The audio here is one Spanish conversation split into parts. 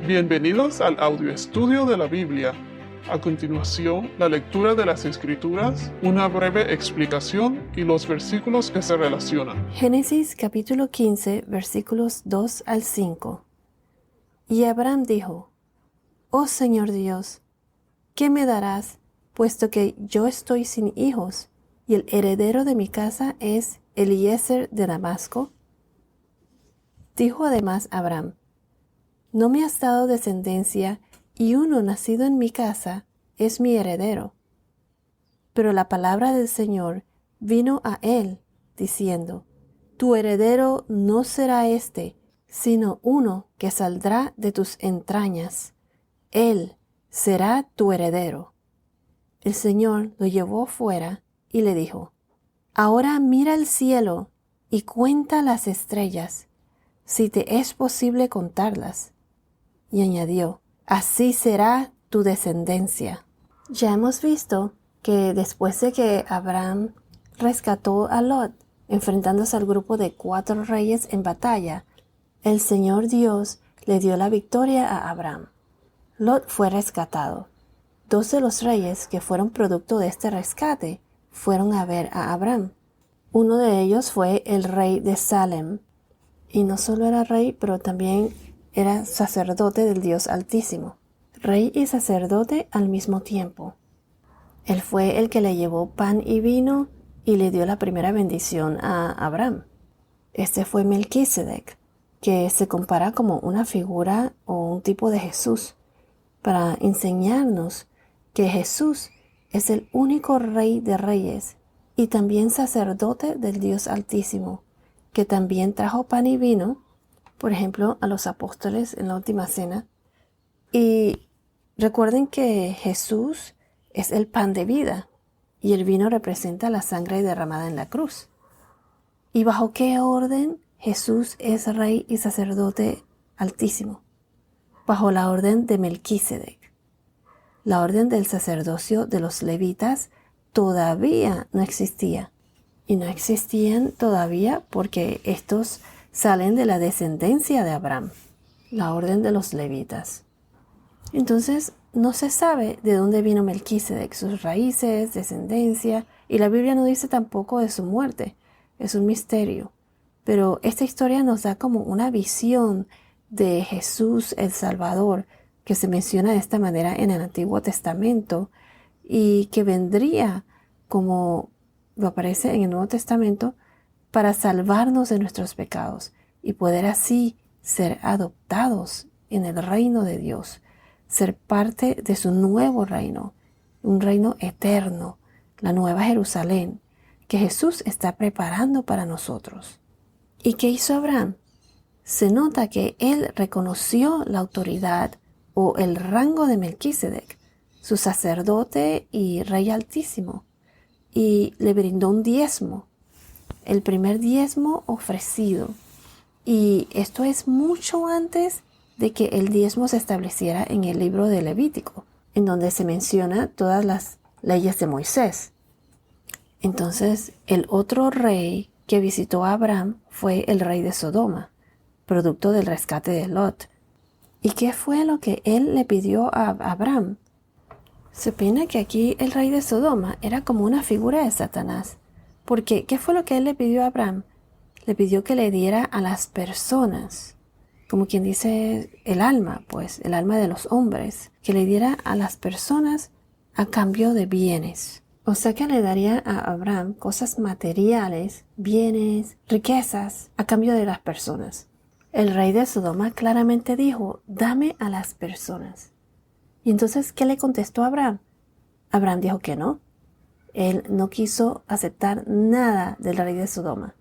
Bienvenidos al audio estudio de la Biblia. A continuación, la lectura de las Escrituras, una breve explicación y los versículos que se relacionan. Génesis capítulo 15, versículos 2 al 5. Y Abraham dijo: Oh Señor Dios, ¿qué me darás, puesto que yo estoy sin hijos, y el heredero de mi casa es Eliezer de Damasco? Dijo además Abraham: No me has dado descendencia, y uno nacido en mi casa es mi heredero. Pero la palabra del Señor vino a él, diciendo: Tu heredero no será éste, sino uno que saldrá de tus entrañas. Él será tu heredero. El Señor lo llevó fuera y le dijo: Ahora mira el cielo y cuenta las estrellas, si te es posible contarlas. Y añadió: Así será tu descendencia. Ya hemos visto que después de que Abraham rescató a Lot, enfrentándose al grupo de 4 reyes en batalla, el Señor Dios le dio la victoria a Abraham. Lot fue rescatado. 2 de los reyes que fueron producto de este rescate fueron a ver a Abraham. Uno de ellos fue el rey de Salem, y no solo era rey, pero también era sacerdote del Dios Altísimo. Rey y sacerdote al mismo tiempo. Él fue el que le llevó pan y vino y le dio la primera bendición a Abraham. Este fue Melquisedec, que se compara como una figura o un tipo de Jesús, para enseñarnos que Jesús es el único Rey de Reyes y también sacerdote del Dios Altísimo, que también trajo pan y vino, por ejemplo, a los apóstoles en la última cena. Y recuerden que Jesús es el pan de vida y el vino representa la sangre derramada en la cruz. ¿Y bajo qué orden Jesús es Rey y sacerdote altísimo? Bajo la orden de Melquisedec. La orden del sacerdocio de los levitas todavía no existía. Y no existían todavía porque estos salen de la descendencia de Abraham, la orden de los levitas. Entonces, no se sabe de dónde vino Melquisedec, sus raíces, descendencia, y la Biblia no dice tampoco de su muerte. Es un misterio. Pero esta historia nos da como una visión de Jesús el Salvador, que se menciona de esta manera en el Antiguo Testamento, y que vendría, como lo aparece en el Nuevo Testamento, para salvarnos de nuestros pecados y poder así ser adoptados en el reino de Dios, ser parte de su nuevo reino, un reino eterno, la Nueva Jerusalén, que Jesús está preparando para nosotros. ¿Y qué hizo Abraham? Se nota que él reconoció la autoridad o el rango de Melquisedec, su sacerdote y rey altísimo, y le brindó un diezmo, el primer diezmo ofrecido. Y esto es mucho antes de que el diezmo se estableciera en el libro de Levítico, en donde se menciona todas las leyes de Moisés. Entonces, el otro rey que visitó a Abraham fue el rey de Sodoma, producto del rescate de Lot. ¿Y qué fue lo que él le pidió a Abraham? Se opina que aquí el rey de Sodoma era como una figura de Satanás. Porque, ¿qué fue lo que él le pidió a Abraham? Le pidió que le diera a las personas, como quien dice el alma, pues, el alma de los hombres, que le diera a las personas a cambio de bienes. O sea que le daría a Abraham cosas materiales, bienes, riquezas, a cambio de las personas. El rey de Sodoma claramente dijo: dame a las personas. Y entonces, ¿qué le contestó a Abraham? Abraham dijo que no. Él no quiso aceptar nada del rey de Sodoma.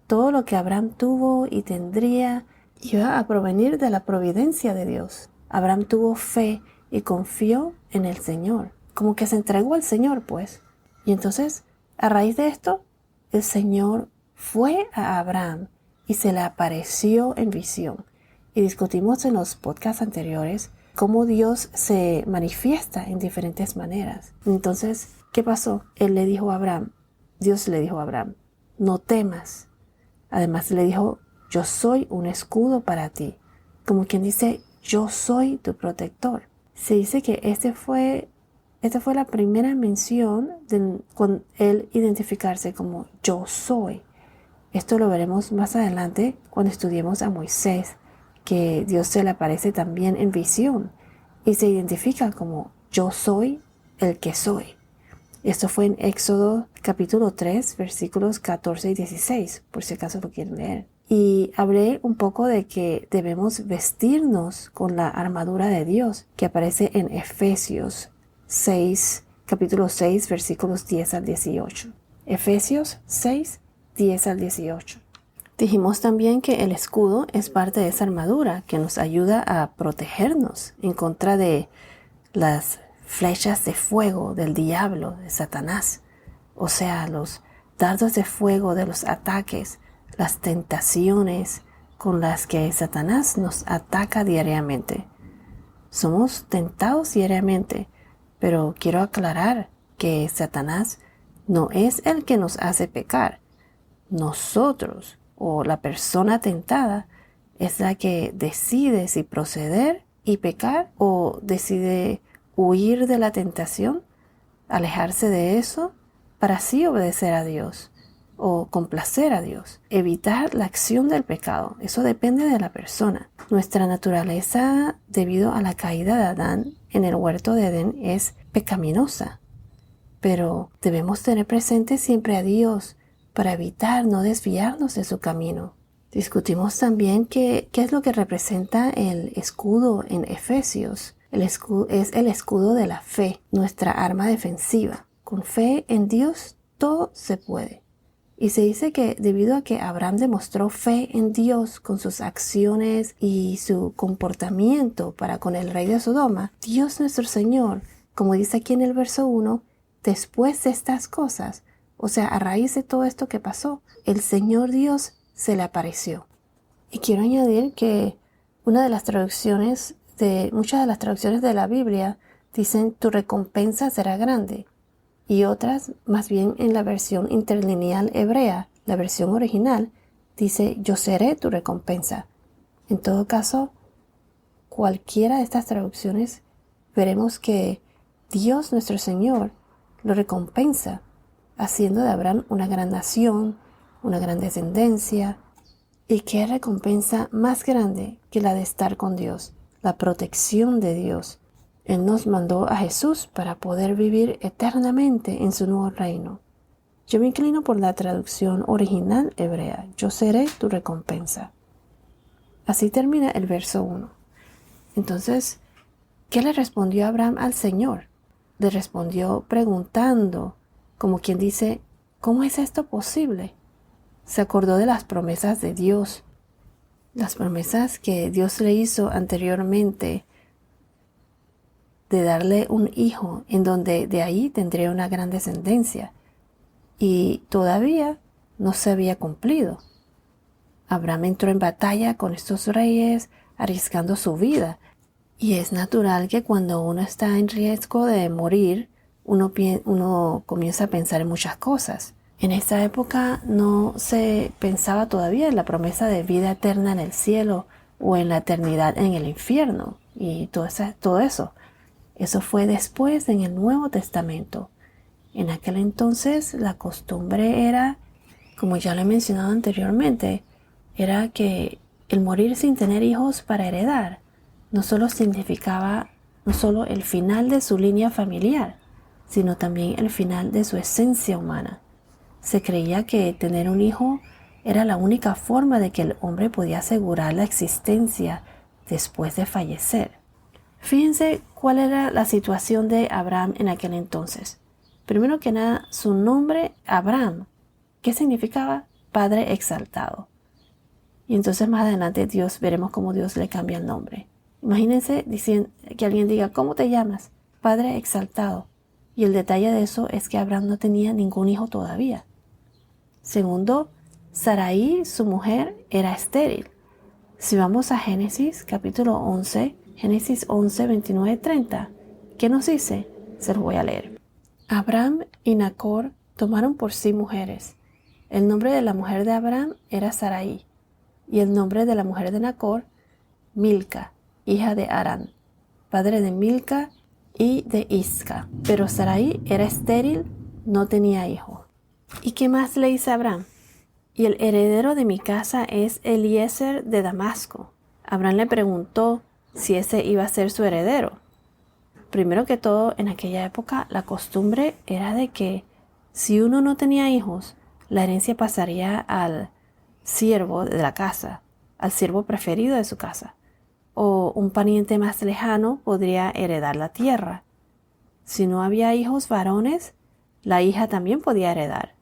Todo lo que Abraham tuvo y tendría iba a provenir de la providencia de Dios. Abraham tuvo fe y confió en el Señor, como que se entregó al Señor, pues. Y entonces, a raíz de esto, el Señor fue a Abraham y se le apareció en visión. Y discutimos en los podcasts anteriores cómo Dios se manifiesta en diferentes maneras. Entonces, ¿qué pasó? Dios le dijo a Abraham: no temas. Además le dijo: yo soy un escudo para ti. Como quien dice: yo soy tu protector. Se dice que esta fue la primera mención con él identificarse como yo soy. Esto lo veremos más adelante cuando estudiemos a Moisés, que Dios se le aparece también en visión y se identifica como yo soy el que soy. Esto fue en Éxodo capítulo 3, versículos 14 y 16, por si acaso lo quieren leer. Y hablé un poco de que debemos vestirnos con la armadura de Dios, que aparece en Efesios 6, capítulo 6, versículos 10 al 18. Efesios 6, 10 al 18. Dijimos también que el escudo es parte de esa armadura que nos ayuda a protegernos en contra de las flechas de fuego del diablo, de Satanás. O sea, los dardos de fuego de los ataques, las tentaciones con las que Satanás nos ataca diariamente. Somos tentados diariamente, pero quiero aclarar que Satanás no es el que nos hace pecar. Nosotros o la persona tentada es la que decide si proceder y pecar o decide huir de la tentación, alejarse de eso para así obedecer a Dios o complacer a Dios, evitar la acción del pecado. Eso depende de la persona. Nuestra naturaleza, debido a la caída de Adán en el huerto de Edén, es pecaminosa, pero debemos tener presente siempre a Dios para evitar no desviarnos de su camino. Discutimos también qué es lo que representa el escudo en Efesios. El escudo es el escudo de la fe, nuestra arma defensiva. Con fe en Dios todo se puede. Y se dice que debido a que Abraham demostró fe en Dios con sus acciones y su comportamiento para con el rey de Sodoma, Dios nuestro Señor, como dice aquí en el verso 1, después de estas cosas, o sea, a raíz de todo esto que pasó, el Señor Dios se le apareció. Y quiero añadir que muchas de las traducciones de la Biblia dicen tu recompensa será grande. Y otras, más bien en la versión interlineal hebrea, la versión original, dice yo seré tu recompensa. En todo caso, cualquiera de estas traducciones, veremos que Dios nuestro Señor lo recompensa, haciendo de Abraham una gran nación, una gran descendencia. ¿Y qué recompensa más grande que la de estar con Dios? La protección de Dios. Él nos mandó a Jesús para poder vivir eternamente en su nuevo reino. Yo me inclino por la traducción original hebrea. Yo seré tu recompensa. Así termina el verso 1. Entonces, ¿qué le respondió Abraham al Señor? Le respondió preguntando, como quien dice, ¿cómo es esto posible? Se acordó de las promesas de Dios, las promesas que Dios le hizo anteriormente de darle un hijo en donde de ahí tendría una gran descendencia. Y todavía no se había cumplido. Abraham entró en batalla con estos reyes, arriesgando su vida. Y es natural que cuando uno está en riesgo de morir, uno comienza a pensar en muchas cosas. En esta época no se pensaba todavía en la promesa de vida eterna en el cielo o en la eternidad en el infierno y todo eso. Eso fue después en el Nuevo Testamento. En aquel entonces la costumbre era, como ya lo he mencionado anteriormente, era que el morir sin tener hijos para heredar no solo significaba el final de su línea familiar, sino también el final de su esencia humana. Se creía que tener un hijo era la única forma de que el hombre podía asegurar la existencia después de fallecer. Fíjense cuál era la situación de Abraham en aquel entonces. Primero que nada, su nombre, Abraham, ¿qué significaba? Padre exaltado. Y entonces más adelante veremos cómo Dios le cambia el nombre. Imagínense que alguien diga, ¿cómo te llamas? Padre exaltado. Y el detalle de eso es que Abraham no tenía ningún hijo todavía. Segundo, Sarai, su mujer, era estéril. Si vamos a Génesis capítulo 11, Génesis 11, 29 y 30, ¿qué nos dice? Se los voy a leer. Abraham y Nacor tomaron por sí mujeres. El nombre de la mujer de Abraham era Sarai, y el nombre de la mujer de Nacor, Milca, hija de Harán, padre de Milca y de Isca. Pero Sarai era estéril, no tenía hijo. ¿Y qué más le dice Abraham? Y el heredero de mi casa es Eliezer de Damasco. Abraham le preguntó si ese iba a ser su heredero. Primero que todo, en aquella época la costumbre era de que si uno no tenía hijos, la herencia pasaría al siervo de la casa, al siervo preferido de su casa, o un pariente más lejano podría heredar la tierra. Si no había hijos varones, la hija también podía heredar.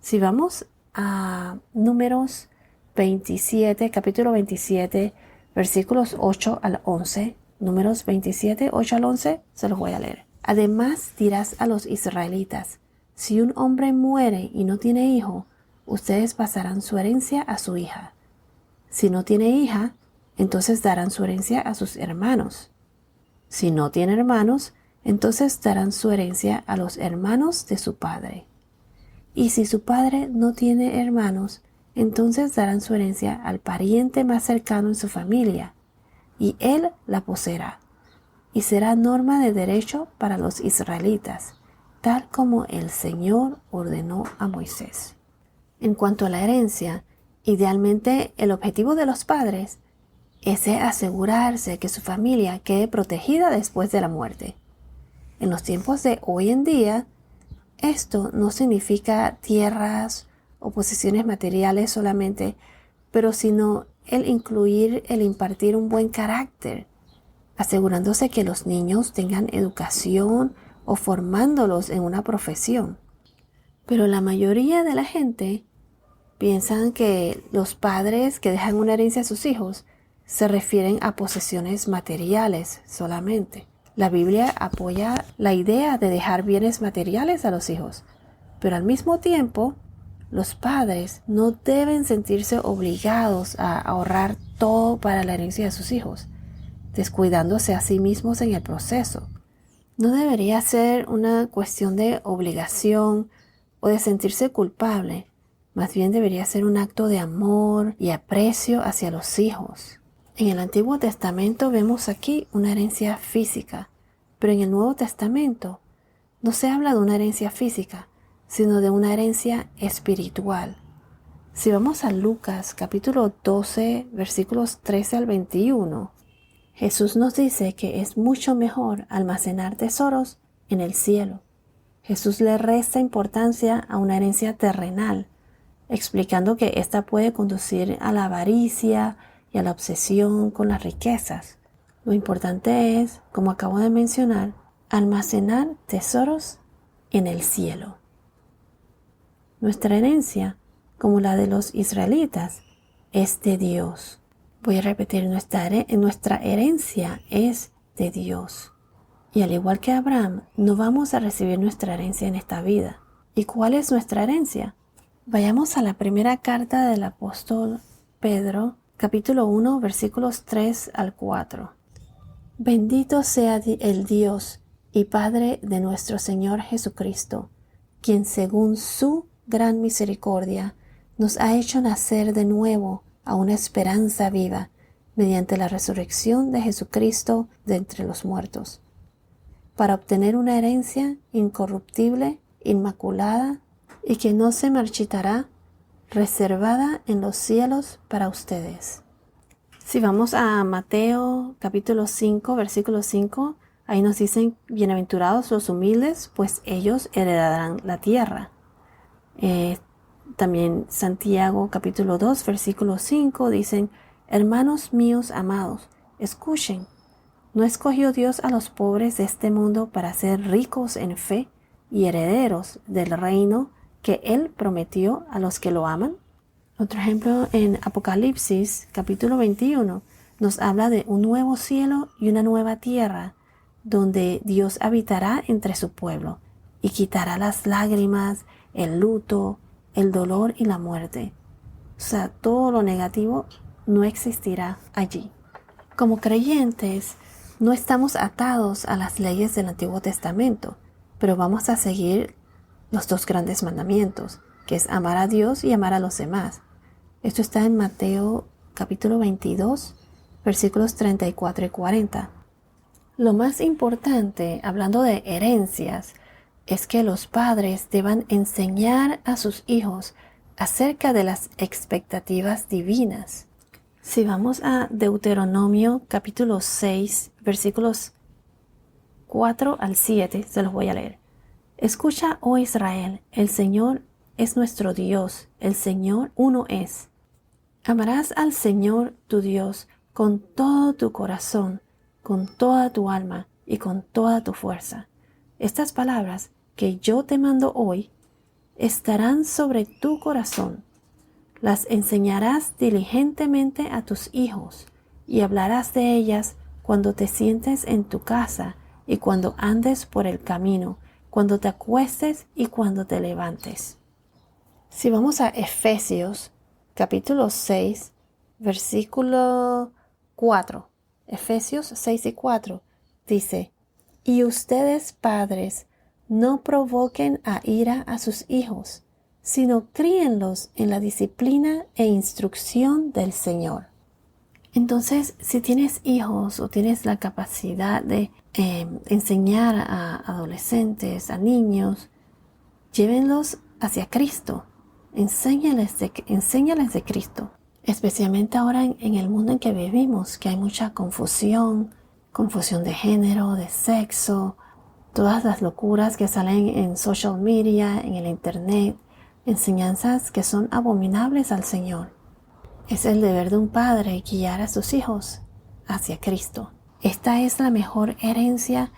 Si vamos a Números 27, capítulo 27, versículos 8 al 11, Números 27, 8 al 11, se los voy a leer. Además dirás a los israelitas, si un hombre muere y no tiene hijo, ustedes pasarán su herencia a su hija. Si no tiene hija, entonces darán su herencia a sus hermanos. Si no tiene hermanos, entonces darán su herencia a los hermanos de su padre. Y si su padre no tiene hermanos, entonces darán su herencia al pariente más cercano en su familia, y él la poseerá, y será norma de derecho para los israelitas, tal como el Señor ordenó a Moisés. En cuanto a la herencia, idealmente el objetivo de los padres es asegurarse que su familia quede protegida después de la muerte. En los tiempos de hoy en día, esto no significa tierras o posesiones materiales solamente, pero sino el incluir, el impartir un buen carácter, asegurándose que los niños tengan educación o formándolos en una profesión. Pero la mayoría de la gente piensan que los padres que dejan una herencia a sus hijos se refieren a posesiones materiales solamente. La Biblia apoya la idea de dejar bienes materiales a los hijos, pero al mismo tiempo, los padres no deben sentirse obligados a ahorrar todo para la herencia de sus hijos, descuidándose a sí mismos en el proceso. No debería ser una cuestión de obligación o de sentirse culpable, más bien debería ser un acto de amor y aprecio hacia los hijos. En el Antiguo Testamento vemos aquí una herencia física, pero en el Nuevo Testamento no se habla de una herencia física, sino de una herencia espiritual. Si vamos a Lucas capítulo 12, versículos 13 al 21, Jesús nos dice que es mucho mejor almacenar tesoros en el cielo. Jesús le resta importancia a una herencia terrenal, explicando que ésta puede conducir a la avaricia y a la obsesión con las riquezas. Lo importante es, como acabo de mencionar, almacenar tesoros en el cielo. Nuestra herencia, como la de los israelitas, es de Dios. Voy a repetir, nuestra herencia es de Dios. Y al igual que Abraham, no vamos a recibir nuestra herencia en esta vida. ¿Y cuál es nuestra herencia? Vayamos a la primera carta del apóstol Pedro, capítulo 1, versículos 3 al 4. Bendito sea el Dios y Padre de nuestro Señor Jesucristo, quien según su gran misericordia nos ha hecho nacer de nuevo a una esperanza viva mediante la resurrección de Jesucristo de entre los muertos, para obtener una herencia incorruptible, inmaculada y que no se marchitará, reservada en los cielos para ustedes. Si vamos a Mateo capítulo 5, versículo 5, ahí nos dicen, bienaventurados los humildes, pues ellos heredarán la tierra. También Santiago capítulo 2, versículo 5 dicen, hermanos míos amados, escuchen, ¿no escogió Dios a los pobres de este mundo para ser ricos en fe y herederos del reino que Él prometió a los que lo aman? Otro ejemplo en Apocalipsis capítulo 21 nos habla de un nuevo cielo y una nueva tierra donde Dios habitará entre su pueblo y quitará las lágrimas, el luto, el dolor y la muerte. O sea, todo lo negativo no existirá allí. Como creyentes, no estamos atados a las leyes del Antiguo Testamento, pero vamos a seguir los dos grandes mandamientos, que es amar a Dios y amar a los demás. Esto está en Mateo capítulo 22, versículos 34 y 40. Lo más importante, hablando de herencias, es que los padres deban enseñar a sus hijos acerca de las expectativas divinas. Si vamos a Deuteronomio capítulo 6, versículos 4 al 7, se los voy a leer. Escucha, oh Israel, el Señor es nuestro Dios, el Señor uno es. Amarás al Señor tu Dios con todo tu corazón, con toda tu alma y con toda tu fuerza. Estas palabras que yo te mando hoy estarán sobre tu corazón. Las enseñarás diligentemente a tus hijos y hablarás de ellas cuando te sientes en tu casa y cuando andes por el camino, cuando te acuestes y cuando te levantes. Si vamos a Efesios capítulo 6, versículo 4. Efesios 6 y 4 dice, y ustedes padres, no provoquen a ira a sus hijos, sino críenlos en la disciplina e instrucción del Señor. Entonces, si tienes hijos o tienes la capacidad de enseñar a adolescentes, a niños, llévenlos hacia Cristo. Enséñales de Cristo. Especialmente ahora en el mundo en que vivimos, que hay mucha confusión de género, de sexo, todas las locuras que salen en social media, en el internet, enseñanzas que son abominables al Señor. Es el deber de un padre guiar a sus hijos hacia Cristo. Esta es la mejor herencia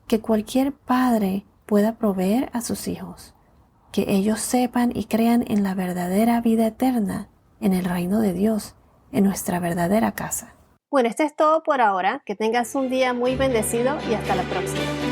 que cualquier padre pueda proveer a sus hijos. Que ellos sepan y crean en la verdadera vida eterna, en el reino de Dios, en nuestra verdadera casa. Bueno, esto es todo por ahora. Que tengas un día muy bendecido y hasta la próxima.